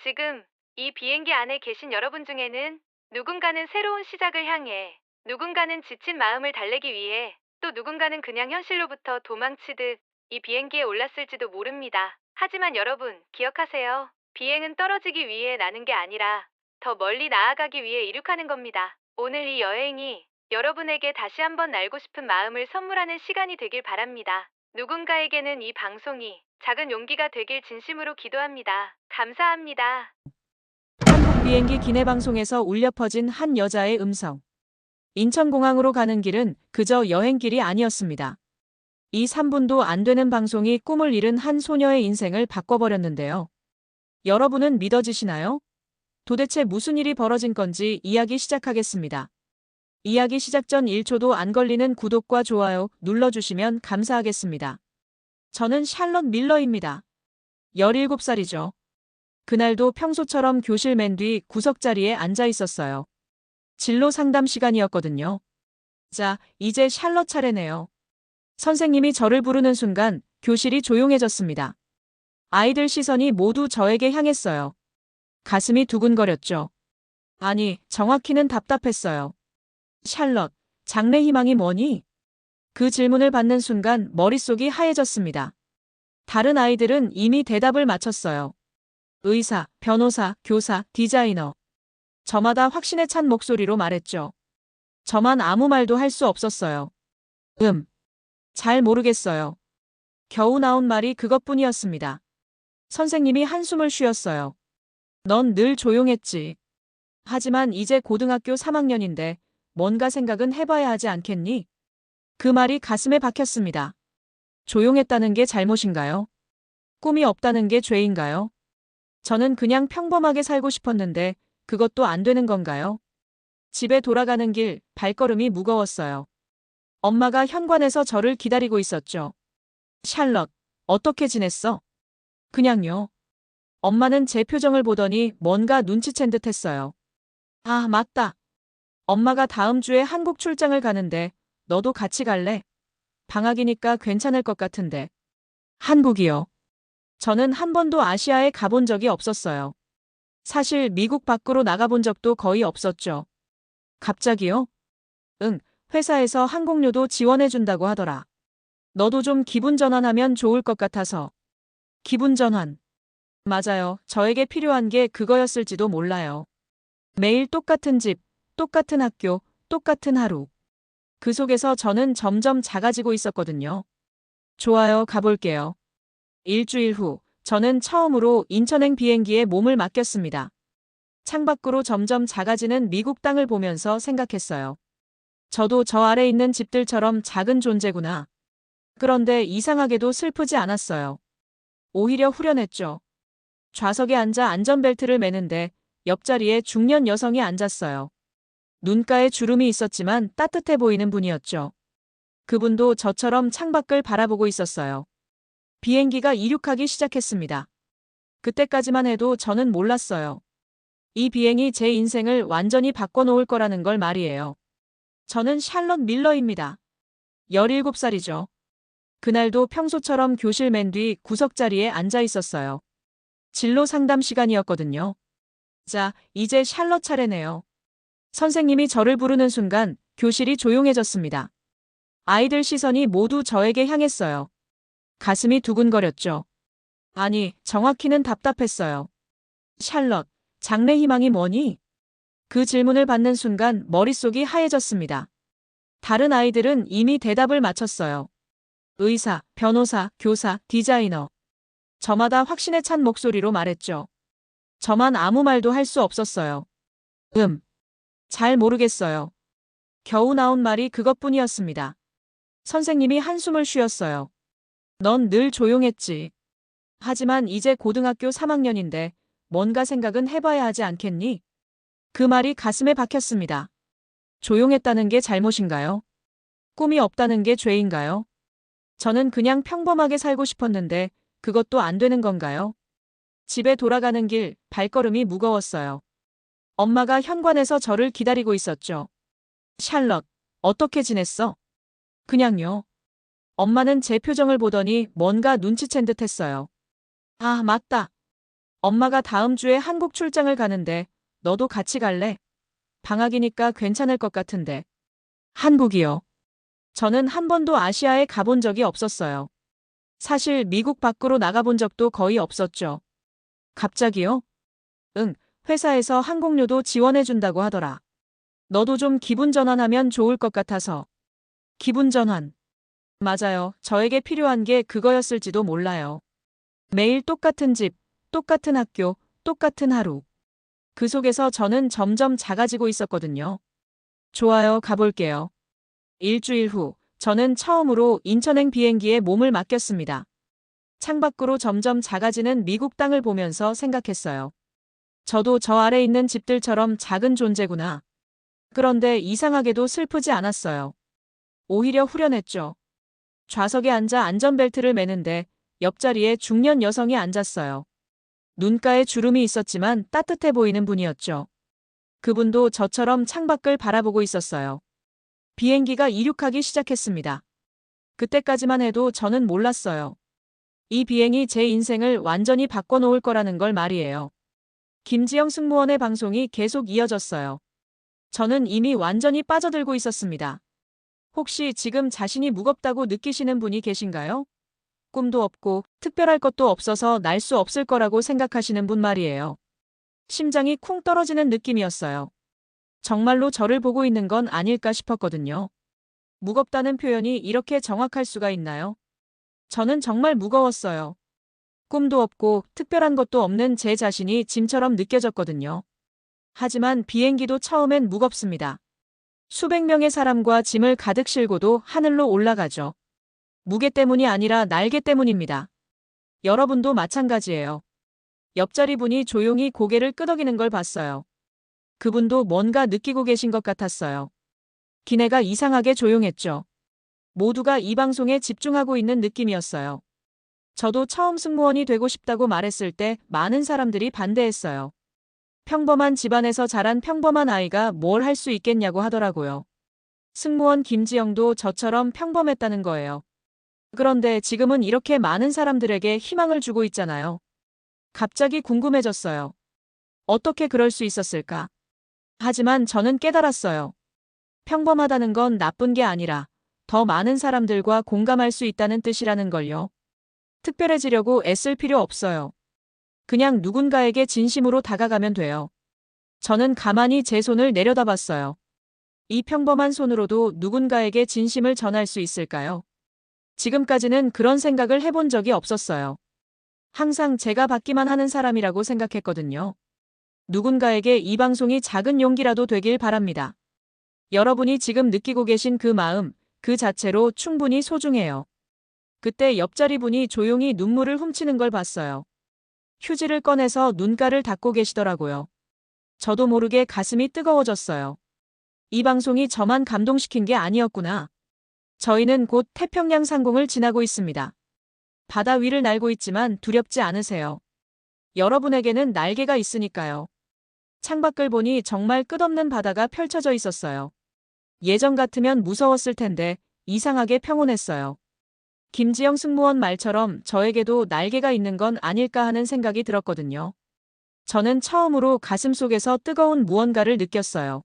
지금 이 비행기 안에 계신 여러분 중에는 누군가는 새로운 시작을 향해, 누군가는 지친 마음을 달래기 위해, 또 누군가는 그냥 현실로부터 도망치듯 이 비행기에 올랐을지도 모릅니다. 하지만 여러분, 기억하세요. 비행은 떨어지기 위해 나는 게 아니라 더 멀리 나아가기 위해 이륙하는 겁니다. 오늘 이 여행이 여러분에게 다시 한번 날고 싶은 마음을 선물하는 시간이 되길 바랍니다. 누군가에게는 이 방송이 작은 용기가 되길 진심으로 기도합니다. 감사합니다. 한국 비행기 기내 방송에서 울려 퍼진 한 여자의 음성. 인천공항으로 가는 길은 그저 여행길이 아니었습니다. 이 3분도 안 되는 방송이 꿈을 이룬 한 소녀의 인생을 바꿔버렸는데요. 여러분은 믿어지시나요? 도대체 무슨 일이 벌어진 건지 이야기 시작하겠습니다. 이야기 시작 전 1초도 안 걸리는 구독과 좋아요 눌러주시면 감사하겠습니다. 저는 샬럿 밀러입니다. 17살이죠. 그날도 평소처럼 교실 맨 뒤 구석자리에 앉아 있었어요. 진로 상담 시간이었거든요. 자, 이제 샬럿 차례네요. 선생님이 저를 부르는 순간 교실이 조용해졌습니다. 아이들 시선이 모두 저에게 향했어요. 가슴이 두근거렸죠. 아니, 정확히는 답답했어요. 샬럿, 장래 희망이 뭐니? 그 질문을 받는 순간 머릿속이 하얘졌습니다. 다른 아이들은 이미 대답을 마쳤어요. 의사, 변호사, 교사, 디자이너. 저마다 확신에 찬 목소리로 말했죠. 저만 아무 말도 할 수 없었어요. 잘 모르겠어요. 겨우 나온 말이 그것뿐이었습니다. 선생님이 한숨을 쉬었어요. 넌 늘 조용했지. 하지만 이제 고등학교 3학년인데 뭔가 생각은 해봐야 하지 않겠니? 그 말이 가슴에 박혔습니다. 조용했다는 게 잘못인가요? 꿈이 없다는 게 죄인가요? 저는 그냥 평범하게 살고 싶었는데 그것도 안 되는 건가요? 집에 돌아가는 길 발걸음이 무거웠어요. 엄마가 현관에서 저를 기다리고 있었죠. 샬럿, 어떻게 지냈어? 그냥요. 엄마는 제 표정을 보더니 뭔가 눈치챈 듯 했어요. 아, 맞다. 엄마가 다음 주에 한국 출장을 가는데 너도 같이 갈래? 방학이니까 괜찮을 것 같은데. 한국이요. 저는 한 번도 아시아에 가본 적이 없었어요. 사실 미국 밖으로 나가본 적도 거의 없었죠. 갑자기요? 응, 회사에서 항공료도 지원해준다고 하더라. 너도 좀 기분 전환하면 좋을 것 같아서. 기분 전환. 맞아요. 저에게 필요한 게 그거였을지도 몰라요. 매일 똑같은 집, 똑같은 학교, 똑같은 하루. 그 속에서 저는 점점 작아지고 있었거든요. 좋아요, 가볼게요. 일주일 후, 저는 처음으로 인천행 비행기에 몸을 맡겼습니다. 창밖으로 점점 작아지는 미국 땅을 보면서 생각했어요. 저도 저 아래 있는 집들처럼 작은 존재구나. 그런데 이상하게도 슬프지 않았어요. 오히려 후련했죠. 좌석에 앉아 안전벨트를 매는데 옆자리에 중년 여성이 앉았어요. 눈가에 주름이 있었지만 따뜻해 보이는 분이었죠. 그분도 저처럼 창밖을 바라보고 있었어요. 비행기가 이륙하기 시작했습니다. 그때까지만 해도 저는 몰랐어요. 이 비행이 제 인생을 완전히 바꿔놓을 거라는 걸 말이에요. 저는 샬럿 밀러입니다. 17살이죠. 그날도 평소처럼 교실 맨 뒤 구석자리에 앉아 있었어요. 진로 상담 시간이었거든요. 자, 이제 샬럿 차례네요. 선생님이 저를 부르는 순간 교실이 조용해졌습니다. 아이들 시선이 모두 저에게 향했어요. 가슴이 두근거렸죠. 아니, 정확히는 답답했어요. 샬럿, 장래 희망이 뭐니? 그 질문을 받는 순간 머릿속이 하얘졌습니다. 다른 아이들은 이미 대답을 마쳤어요. 의사, 변호사, 교사, 디자이너. 저마다 확신에 찬 목소리로 말했죠. 저만 아무 말도 할 수 없었어요. 잘 모르겠어요. 겨우 나온 말이 그것뿐이었습니다. 선생님이 한숨을 쉬었어요. 넌 늘 조용했지. 하지만 이제 고등학교 3학년인데 뭔가 생각은 해봐야 하지 않겠니? 그 말이 가슴에 박혔습니다. 조용했다는 게 잘못인가요? 꿈이 없다는 게 죄인가요? 저는 그냥 평범하게 살고 싶었는데 그것도 안 되는 건가요? 집에 돌아가는 길 발걸음이 무거웠어요. 엄마가 현관에서 저를 기다리고 있었죠. 샬럿, 어떻게 지냈어? 그냥요. 엄마는 제 표정을 보더니 뭔가 눈치챈 듯 했어요. 아, 맞다. 엄마가 다음 주에 한국 출장을 가는데 너도 같이 갈래? 방학이니까 괜찮을 것 같은데. 한국이요. 저는 한 번도 아시아에 가본 적이 없었어요. 사실 미국 밖으로 나가본 적도 거의 없었죠. 갑자기요? 응, 회사에서 항공료도 지원해준다고 하더라. 너도 좀 기분 전환하면 좋을 것 같아서. 기분 전환. 맞아요. 저에게 필요한 게 그거였을지도 몰라요. 매일 똑같은 집, 똑같은 학교, 똑같은 하루. 그 속에서 저는 점점 작아지고 있었거든요. 좋아요, 가볼게요. 일주일 후, 저는 처음으로 인천행 비행기에 몸을 맡겼습니다. 창밖으로 점점 작아지는 미국 땅을 보면서 생각했어요. 저도 저 아래 있는 집들처럼 작은 존재구나. 그런데 이상하게도 슬프지 않았어요. 오히려 후련했죠. 좌석에 앉아 안전벨트를 매는데 옆자리에 중년 여성이 앉았어요. 눈가에 주름이 있었지만 따뜻해 보이는 분이었죠. 그분도 저처럼 창밖을 바라보고 있었어요. 비행기가 이륙하기 시작했습니다. 그때까지만 해도 저는 몰랐어요. 이 비행이 제 인생을 완전히 바꿔놓을 거라는 걸 말이에요. 김지영 승무원의 방송이 계속 이어졌어요. 저는 이미 완전히 빠져들고 있었습니다. 혹시 지금 자신이 무겁다고 느끼시는 분이 계신가요? 꿈도 없고 특별할 것도 없어서 날 수 없을 거라고 생각하시는 분 말이에요. 심장이 쿵 떨어지는 느낌이었어요. 정말로 저를 보고 있는 건 아닐까 싶었거든요. 무겁다는 표현이 이렇게 정확할 수가 있나요? 저는 정말 무거웠어요. 꿈도 없고 특별한 것도 없는 제 자신이 짐처럼 느껴졌거든요. 하지만 비행기도 처음엔 무겁습니다. 수백 명의 사람과 짐을 가득 싣고도 하늘로 올라가죠. 무게 때문이 아니라 날개 때문입니다. 여러분도 마찬가지예요. 옆자리 분이 조용히 고개를 끄덕이는 걸 봤어요. 그분도 뭔가 느끼고 계신 것 같았어요. 기내가 이상하게 조용했죠. 모두가 이 방송에 집중하고 있는 느낌이었어요. 저도 처음 승무원이 되고 싶다고 말했을 때 많은 사람들이 반대했어요. 평범한 집안에서 자란 평범한 아이가 뭘 할 수 있겠냐고 하더라고요. 승무원 김지영도 저처럼 평범했다는 거예요. 그런데 지금은 이렇게 많은 사람들에게 희망을 주고 있잖아요. 갑자기 궁금해졌어요. 어떻게 그럴 수 있었을까? 하지만 저는 깨달았어요. 평범하다는 건 나쁜 게 아니라 더 많은 사람들과 공감할 수 있다는 뜻이라는 걸요. 특별해지려고 애쓸 필요 없어요. 그냥 누군가에게 진심으로 다가가면 돼요. 저는 가만히 제 손을 내려다봤어요. 이 평범한 손으로도 누군가에게 진심을 전할 수 있을까요? 지금까지는 그런 생각을 해본 적이 없었어요. 항상 제가 받기만 하는 사람이라고 생각했거든요. 누군가에게 이 방송이 작은 용기라도 되길 바랍니다. 여러분이 지금 느끼고 계신 그 마음, 그 자체로 충분히 소중해요. 그때 옆자리 분이 조용히 눈물을 훔치는 걸 봤어요. 휴지를 꺼내서 눈가를 닦고 계시더라고요. 저도 모르게 가슴이 뜨거워졌어요. 이 방송이 저만 감동시킨 게 아니었구나. 저희는 곧 태평양 상공을 지나고 있습니다. 바다 위를 날고 있지만 두렵지 않으세요. 여러분에게는 날개가 있으니까요. 창밖을 보니 정말 끝없는 바다가 펼쳐져 있었어요. 예전 같으면 무서웠을 텐데 이상하게 평온했어요. 김지영 승무원 말처럼 저에게도 날개가 있는 건 아닐까 하는 생각이 들었거든요. 저는 처음으로 가슴속에서 뜨거운 무언가를 느꼈어요.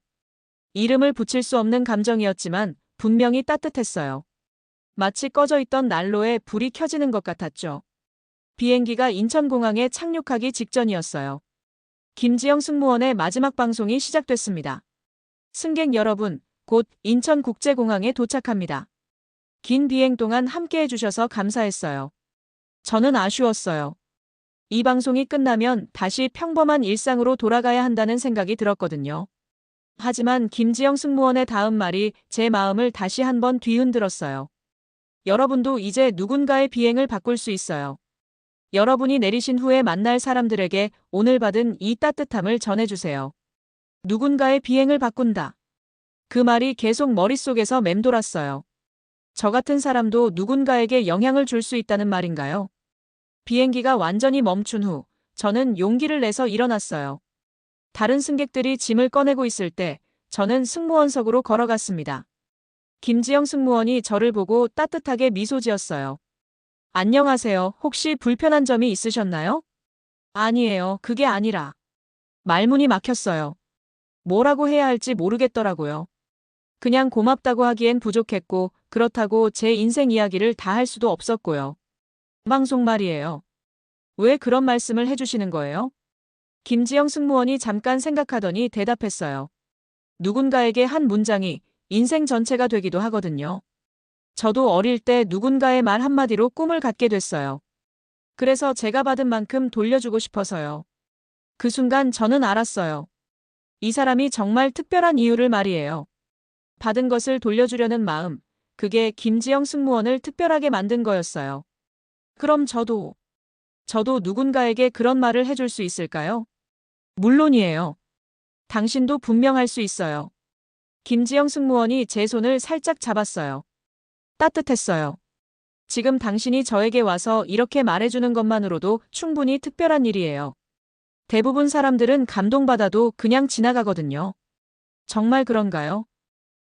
이름을 붙일 수 없는 감정이었지만 분명히 따뜻했어요. 마치 꺼져 있던 난로에 불이 켜지는 것 같았죠. 비행기가 인천공항에 착륙하기 직전이었어요. 김지영 승무원의 마지막 방송이 시작됐습니다. 승객 여러분, 곧 인천국제공항에 도착합니다. 긴 비행 동안 함께 해주셔서 감사했어요. 저는 아쉬웠어요. 이 방송이 끝나면 다시 평범한 일상으로 돌아가야 한다는 생각이 들었거든요. 하지만 김지영 승무원의 다음 말이 제 마음을 다시 한번 뒤흔들었어요. 여러분도 이제 누군가의 비행을 바꿀 수 있어요. 여러분이 내리신 후에 만날 사람들에게 오늘 받은 이 따뜻함을 전해주세요. 누군가의 비행을 바꾼다. 그 말이 계속 머릿속에서 맴돌았어요. 저 같은 사람도 누군가에게 영향을 줄 수 있다는 말인가요? 비행기가 완전히 멈춘 후 저는 용기를 내서 일어났어요. 다른 승객들이 짐을 꺼내고 있을 때 저는 승무원석으로 걸어갔습니다. 김지영 승무원이 저를 보고 따뜻하게 미소 지었어요. 안녕하세요. 혹시 불편한 점이 있으셨나요? 아니에요. 그게 아니라. 말문이 막혔어요. 뭐라고 해야 할지 모르겠더라고요. 그냥 고맙다고 하기엔 부족했고, 그렇다고 제 인생 이야기를 다 할 수도 없었고요. 방송 말이에요. 왜 그런 말씀을 해주시는 거예요? 김지영 승무원이 잠깐 생각하더니 대답했어요. 누군가에게 한 문장이 인생 전체가 되기도 하거든요. 저도 어릴 때 누군가의 말 한마디로 꿈을 갖게 됐어요. 그래서 제가 받은 만큼 돌려주고 싶어서요. 그 순간 저는 알았어요. 이 사람이 정말 특별한 이유를 말이에요. 받은 것을 돌려주려는 마음, 그게 김지영 승무원을 특별하게 만든 거였어요. 그럼 저도 누군가에게 그런 말을 해줄 수 있을까요? 물론이에요. 당신도 분명 할 수 있어요. 김지영 승무원이 제 손을 살짝 잡았어요. 따뜻했어요. 지금 당신이 저에게 와서 이렇게 말해주는 것만으로도 충분히 특별한 일이에요. 대부분 사람들은 감동받아도 그냥 지나가거든요. 정말 그런가요?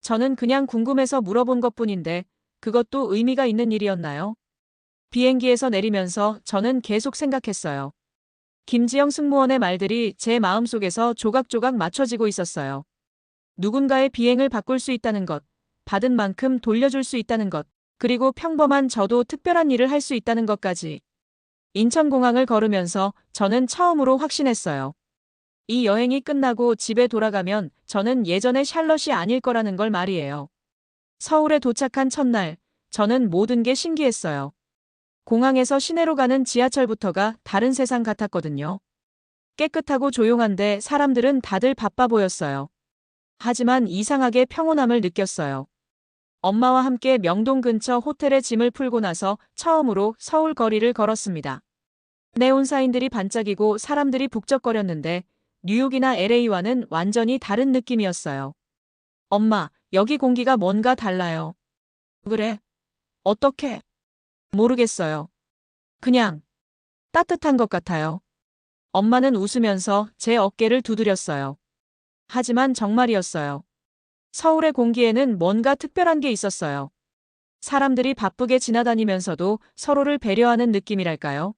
저는 그냥 궁금해서 물어본 것뿐인데 그것도 의미가 있는 일이었나요? 비행기에서 내리면서 저는 계속 생각했어요. 김지영 승무원의 말들이 제 마음속에서 조각조각 맞춰지고 있었어요. 누군가의 비행을 바꿀 수 있다는 것, 받은 만큼 돌려줄 수 있다는 것, 그리고 평범한 저도 특별한 일을 할 수 있다는 것까지. 인천공항을 걸으면서 저는 처음으로 확신했어요. 이 여행이 끝나고 집에 돌아가면 저는 예전의 샬럿이 아닐 거라는 걸 말이에요. 서울에 도착한 첫날, 저는 모든 게 신기했어요. 공항에서 시내로 가는 지하철부터가 다른 세상 같았거든요. 깨끗하고 조용한데 사람들은 다들 바빠 보였어요. 하지만 이상하게 평온함을 느꼈어요. 엄마와 함께 명동 근처 호텔에 짐을 풀고 나서 처음으로 서울 거리를 걸었습니다. 네온사인들이 반짝이고 사람들이 북적거렸는데 뉴욕이나 LA와는 완전히 다른 느낌이었어요. 엄마, 여기 공기가 뭔가 달라요. 그래? 어떻게? 모르겠어요. 그냥 따뜻한 것 같아요. 엄마는 웃으면서 제 어깨를 두드렸어요. 하지만 정말이었어요. 서울의 공기에는 뭔가 특별한 게 있었어요. 사람들이 바쁘게 지나다니면서도 서로를 배려하는 느낌이랄까요?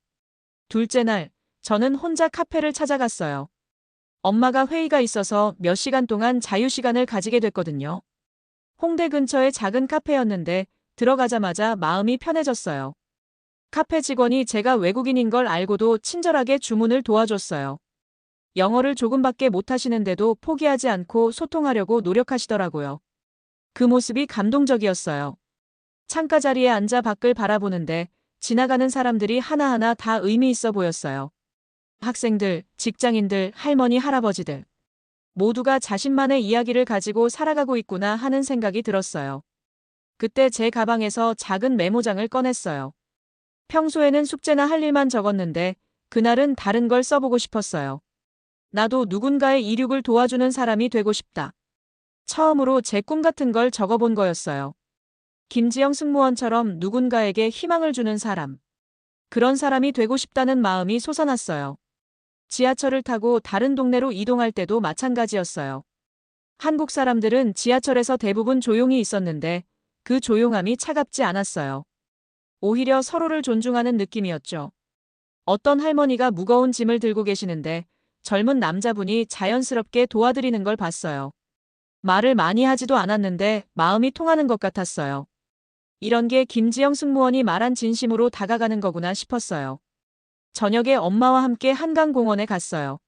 둘째 날, 저는 혼자 카페를 찾아갔어요. 엄마가 회의가 있어서 몇 시간 동안 자유시간을 가지게 됐거든요. 홍대 근처의 작은 카페였는데 들어가자마자 마음이 편해졌어요. 카페 직원이 제가 외국인인 걸 알고도 친절하게 주문을 도와줬어요. 영어를 조금밖에 못하시는데도 포기하지 않고 소통하려고 노력하시더라고요. 그 모습이 감동적이었어요. 창가 자리에 앉아 밖을 바라보는데 지나가는 사람들이 하나하나 다 의미 있어 보였어요. 학생들, 직장인들, 할머니, 할아버지들. 모두가 자신만의 이야기를 가지고 살아가고 있구나 하는 생각이 들었어요. 그때 제 가방에서 작은 메모장을 꺼냈어요. 평소에는 숙제나 할 일만 적었는데 그날은 다른 걸 써보고 싶었어요. 나도 누군가의 이륙을 도와주는 사람이 되고 싶다. 처음으로 제 꿈 같은 걸 적어본 거였어요. 김지영 승무원처럼 누군가에게 희망을 주는 사람. 그런 사람이 되고 싶다는 마음이 솟아났어요. 지하철을 타고 다른 동네로 이동할 때도 마찬가지였어요. 한국 사람들은 지하철에서 대부분 조용히 있었는데 그 조용함이 차갑지 않았어요. 오히려 서로를 존중하는 느낌이었죠. 어떤 할머니가 무거운 짐을 들고 계시는데 젊은 남자분이 자연스럽게 도와드리는 걸 봤어요. 말을 많이 하지도 않았는데 마음이 통하는 것 같았어요. 이런 게 김지영 승무원이 말한 진심으로 다가가는 거구나 싶었어요. 저녁에 엄마와 함께 한강공원에 갔어요.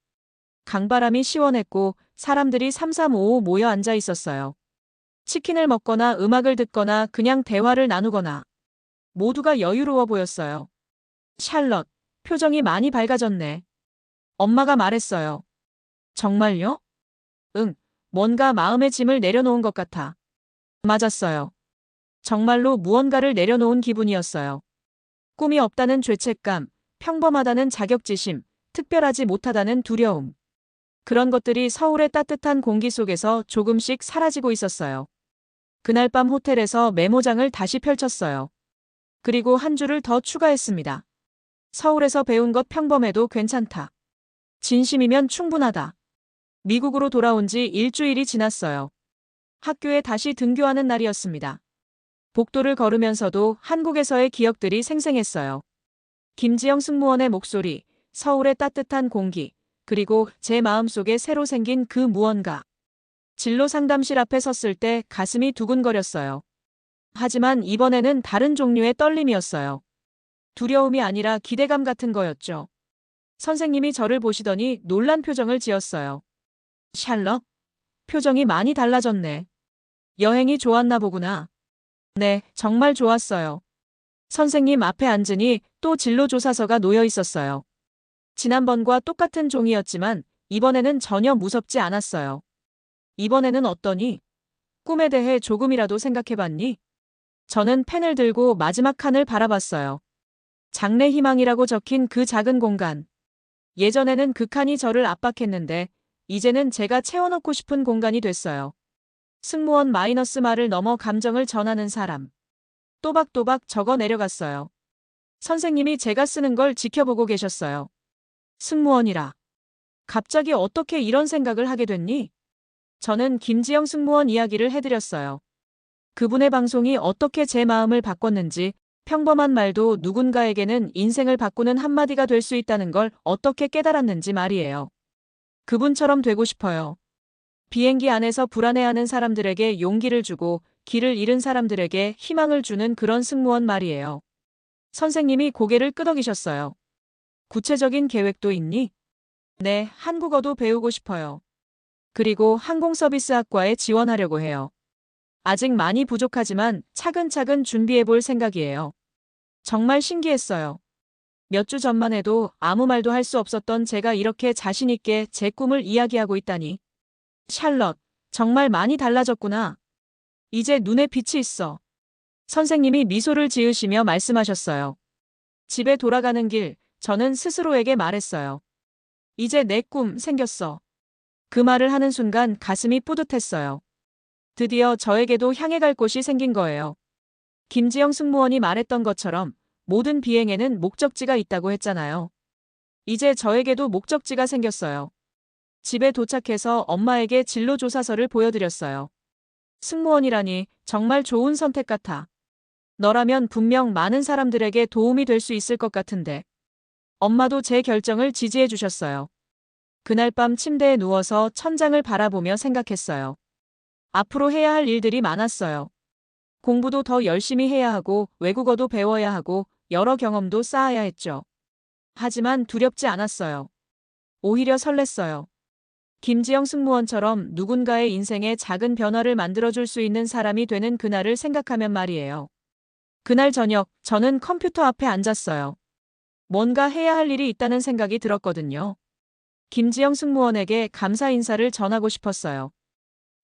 강바람이 시원했고 사람들이 삼삼오오 모여 앉아 있었어요. 치킨을 먹거나 음악을 듣거나 그냥 대화를 나누거나 모두가 여유로워 보였어요. 샬럿, 표정이 많이 밝아졌네. 엄마가 말했어요. 정말요? 응, 뭔가 마음의 짐을 내려놓은 것 같아. 맞았어요. 정말로 무언가를 내려놓은 기분이었어요. 꿈이 없다는 죄책감, 평범하다는 자격지심, 특별하지 못하다는 두려움. 그런 것들이 서울의 따뜻한 공기 속에서 조금씩 사라지고 있었어요. 그날 밤 호텔에서 메모장을 다시 펼쳤어요. 그리고 한 줄을 더 추가했습니다. 서울에서 배운 것 평범해도 괜찮다. 진심이면 충분하다. 미국으로 돌아온 지 일주일이 지났어요. 학교에 다시 등교하는 날이었습니다. 복도를 걸으면서도 한국에서의 기억들이 생생했어요. 김지영 승무원의 목소리, 서울의 따뜻한 공기, 그리고 제 마음속에 새로 생긴 그 무언가. 진로 상담실 앞에 섰을 때 가슴이 두근거렸어요. 하지만 이번에는 다른 종류의 떨림이었어요. 두려움이 아니라 기대감 같은 거였죠. 선생님이 저를 보시더니 놀란 표정을 지었어요. 샬럿? 표정이 많이 달라졌네. 여행이 좋았나 보구나. 네, 정말 좋았어요. 선생님 앞에 앉으니 또 진로조사서가 놓여 있었어요. 지난번과 똑같은 종이였지만 이번에는 전혀 무섭지 않았어요. 이번에는 어떠니? 꿈에 대해 조금이라도 생각해봤니? 저는 펜을 들고 마지막 칸을 바라봤어요. 장래 희망이라고 적힌 그 작은 공간. 예전에는 그 칸이 저를 압박했는데 이제는 제가 채워넣고 싶은 공간이 됐어요. 승무원 마이너스 말을 넘어 감정을 전하는 사람. 또박또박 적어 내려갔어요. 선생님이 제가 쓰는 걸 지켜보고 계셨어요. 승무원이라. 갑자기 어떻게 이런 생각을 하게 됐니? 저는 김지영 승무원 이야기를 해드렸어요. 그분의 방송이 어떻게 제 마음을 바꿨는지, 평범한 말도 누군가에게는 인생을 바꾸는 한마디가 될 수 있다는 걸 어떻게 깨달았는지 말이에요. 그분처럼 되고 싶어요. 비행기 안에서 불안해하는 사람들에게 용기를 주고 길을 잃은 사람들에게 희망을 주는 그런 승무원 말이에요. 선생님이 고개를 끄덕이셨어요. 구체적인 계획도 있니? 네, 한국어도 배우고 싶어요. 그리고 항공서비스학과에 지원하려고 해요. 아직 많이 부족하지만 차근차근 준비해 볼 생각이에요. 정말 신기했어요. 몇 주 전만 해도 아무 말도 할 수 없었던 제가 이렇게 자신 있게 제 꿈을 이야기하고 있다니. 샬럿, 정말 많이 달라졌구나. 이제 눈에 빛이 있어. 선생님이 미소를 지으시며 말씀하셨어요. 집에 돌아가는 길, 저는 스스로에게 말했어요. 이제 내 꿈 생겼어. 그 말을 하는 순간 가슴이 뿌듯했어요. 드디어 저에게도 향해 갈 곳이 생긴 거예요. 김지영 승무원이 말했던 것처럼 모든 비행에는 목적지가 있다고 했잖아요. 이제 저에게도 목적지가 생겼어요. 집에 도착해서 엄마에게 진로조사서를 보여드렸어요. 승무원이라니 정말 좋은 선택 같아. 너라면 분명 많은 사람들에게 도움이 될 수 있을 것 같은데. 엄마도 제 결정을 지지해 주셨어요. 그날 밤 침대에 누워서 천장을 바라보며 생각했어요. 앞으로 해야 할 일들이 많았어요. 공부도 더 열심히 해야 하고 외국어도 배워야 하고 여러 경험도 쌓아야 했죠. 하지만 두렵지 않았어요. 오히려 설렜어요. 김지영 승무원처럼 누군가의 인생에 작은 변화를 만들어줄 수 있는 사람이 되는 그날을 생각하면 말이에요. 그날 저녁, 저는 컴퓨터 앞에 앉았어요. 뭔가 해야 할 일이 있다는 생각이 들었거든요. 김지영 승무원에게 감사 인사를 전하고 싶었어요.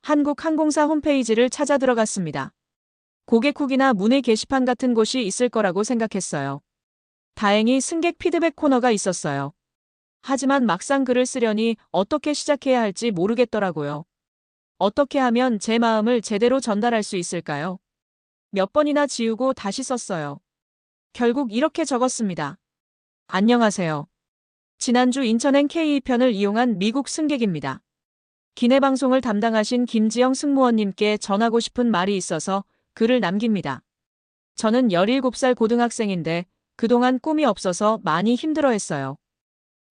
한국항공사 홈페이지를 찾아 들어갔습니다. 고객 후기나 문의 게시판 같은 곳이 있을 거라고 생각했어요. 다행히 승객 피드백 코너가 있었어요. 하지만 막상 글을 쓰려니 어떻게 시작해야 할지 모르겠더라고요. 어떻게 하면 제 마음을 제대로 전달할 수 있을까요? 몇 번이나 지우고 다시 썼어요. 결국 이렇게 적었습니다. 안녕하세요. 지난주 인천행 K2편을 이용한 미국 승객입니다. 기내 방송을 담당하신 김지영 승무원님께 전하고 싶은 말이 있어서 글을 남깁니다. 저는 17살 고등학생인데 그동안 꿈이 없어서 많이 힘들어했어요.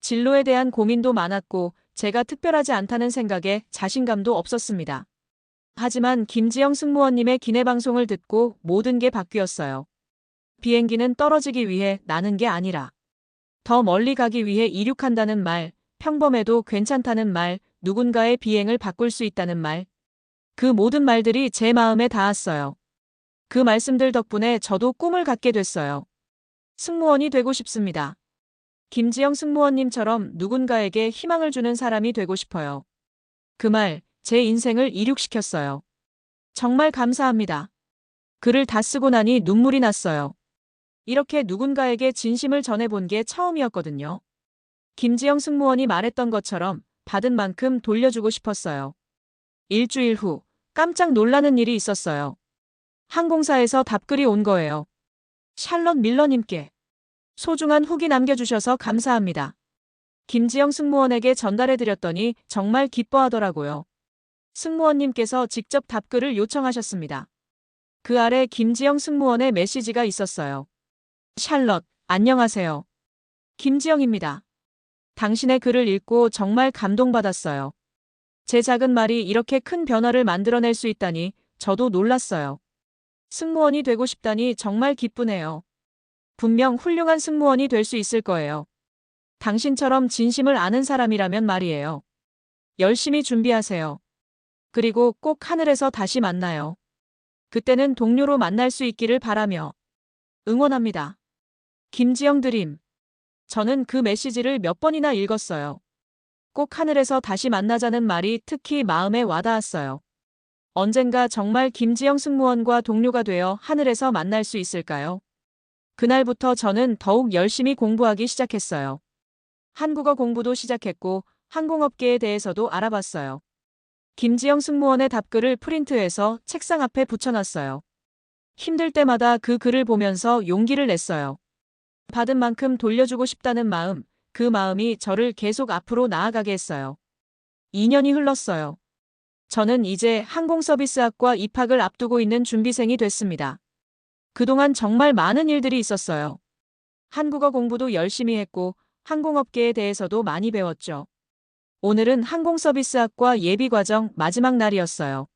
진로에 대한 고민도 많았고 제가 특별하지 않다는 생각에 자신감도 없었습니다. 하지만 김지영 승무원님의 기내 방송을 듣고 모든 게 바뀌었어요. 비행기는 떨어지기 위해 나는 게 아니라 더 멀리 가기 위해 이륙한다는 말, 평범해도 괜찮다는 말, 누군가의 비행을 바꿀 수 있다는 말. 그 모든 말들이 제 마음에 닿았어요. 그 말씀들 덕분에 저도 꿈을 갖게 됐어요. 승무원이 되고 싶습니다. 김지영 승무원님처럼 누군가에게 희망을 주는 사람이 되고 싶어요. 그 말, 제 인생을 이륙시켰어요. 정말 감사합니다. 글을 다 쓰고 나니 눈물이 났어요. 이렇게 누군가에게 진심을 전해본 게 처음이었거든요. 김지영 승무원이 말했던 것처럼 받은 만큼 돌려주고 싶었어요. 일주일 후 깜짝 놀라는 일이 있었어요. 항공사에서 답글이 온 거예요. 샬럿 밀러님께 소중한 후기 남겨주셔서 감사합니다. 김지영 승무원에게 전달해드렸더니 정말 기뻐하더라고요. 승무원님께서 직접 답글을 요청하셨습니다. 그 아래 김지영 승무원의 메시지가 있었어요. 샬럿, 안녕하세요. 김지영입니다. 당신의 글을 읽고 정말 감동받았어요. 제 작은 말이 이렇게 큰 변화를 만들어낼 수 있다니 저도 놀랐어요. 승무원이 되고 싶다니 정말 기쁘네요. 분명 훌륭한 승무원이 될 수 있을 거예요. 당신처럼 진심을 아는 사람이라면 말이에요. 열심히 준비하세요. 그리고 꼭 하늘에서 다시 만나요. 그때는 동료로 만날 수 있기를 바라며 응원합니다. 김지영 드림. 저는 그 메시지를 몇 번이나 읽었어요. 꼭 하늘에서 다시 만나자는 말이 특히 마음에 와닿았어요. 언젠가 정말 김지영 승무원과 동료가 되어 하늘에서 만날 수 있을까요? 그날부터 저는 더욱 열심히 공부하기 시작했어요. 한국어 공부도 시작했고 항공업계에 대해서도 알아봤어요. 김지영 승무원의 답글을 프린트해서 책상 앞에 붙여놨어요. 힘들 때마다 그 글을 보면서 용기를 냈어요. 받은 만큼 돌려주고 싶다는 마음, 그 마음이 저를 계속 앞으로 나아가게 했어요. 2년이 흘렀어요. 저는 이제 항공서비스학과 입학을 앞두고 있는 준비생이 됐습니다. 그동안 정말 많은 일들이 있었어요. 한국어 공부도 열심히 했고 항공업계에 대해서도 많이 배웠죠. 오늘은 항공서비스학과 예비과정 마지막 날이었어요.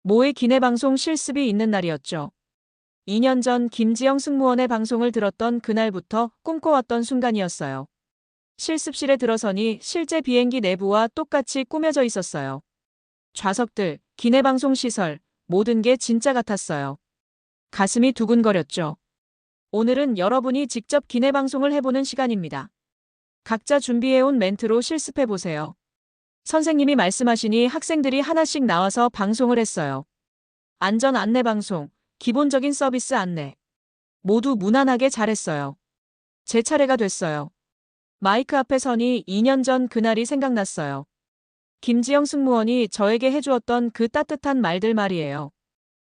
모의 기내방송 실습이 있는 날이었죠. 2년 전 김지영 승무원의 방송을 들었던 그날부터 꿈꿔왔던 순간이었어요. 실습실에 들어서니 실제 비행기 내부와 똑같이 꾸며져 있었어요. 좌석들, 기내방송 시설, 모든 게 진짜 같았어요. 가슴이 두근거렸죠. 오늘은 여러분이 직접 기내방송을 해보는 시간입니다. 각자 준비해온 멘트로 실습해보세요. 선생님이 말씀하시니 학생들이 하나씩 나와서 방송을 했어요. 안전 안내 방송, 기본적인 서비스 안내. 모두 무난하게 잘했어요. 제 차례가 됐어요. 마이크 앞에 서니 2년 전 그날이 생각났어요. 김지영 승무원이 저에게 해주었던 그 따뜻한 말들 말이에요.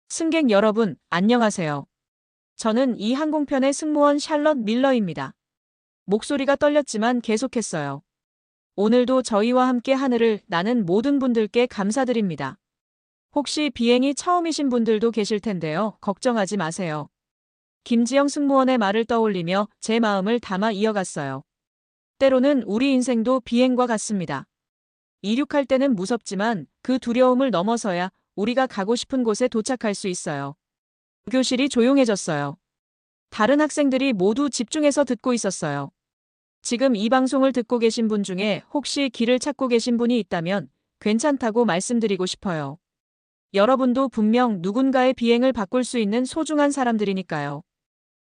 승객 여러분, 안녕하세요. 저는 이 항공편의 승무원 샬럿 밀러입니다. 목소리가 떨렸지만 계속했어요. 오늘도 저희와 함께 하늘을 나는 모든 분들께 감사드립니다. 혹시 비행이 처음이신 분들도 계실 텐데요. 걱정하지 마세요. 김지영 승무원의 말을 떠올리며 제 마음을 담아 이어갔어요. 때로는 우리 인생도 비행과 같습니다. 이륙할 때는 무섭지만 그 두려움을 넘어서야 우리가 가고 싶은 곳에 도착할 수 있어요. 교실이 조용해졌어요. 다른 학생들이 모두 집중해서 듣고 있었어요. 지금 이 방송을 듣고 계신 분 중에 혹시 길을 찾고 계신 분이 있다면 괜찮다고 말씀드리고 싶어요. 여러분도 분명 누군가의 비행을 바꿀 수 있는 소중한 사람들이니까요.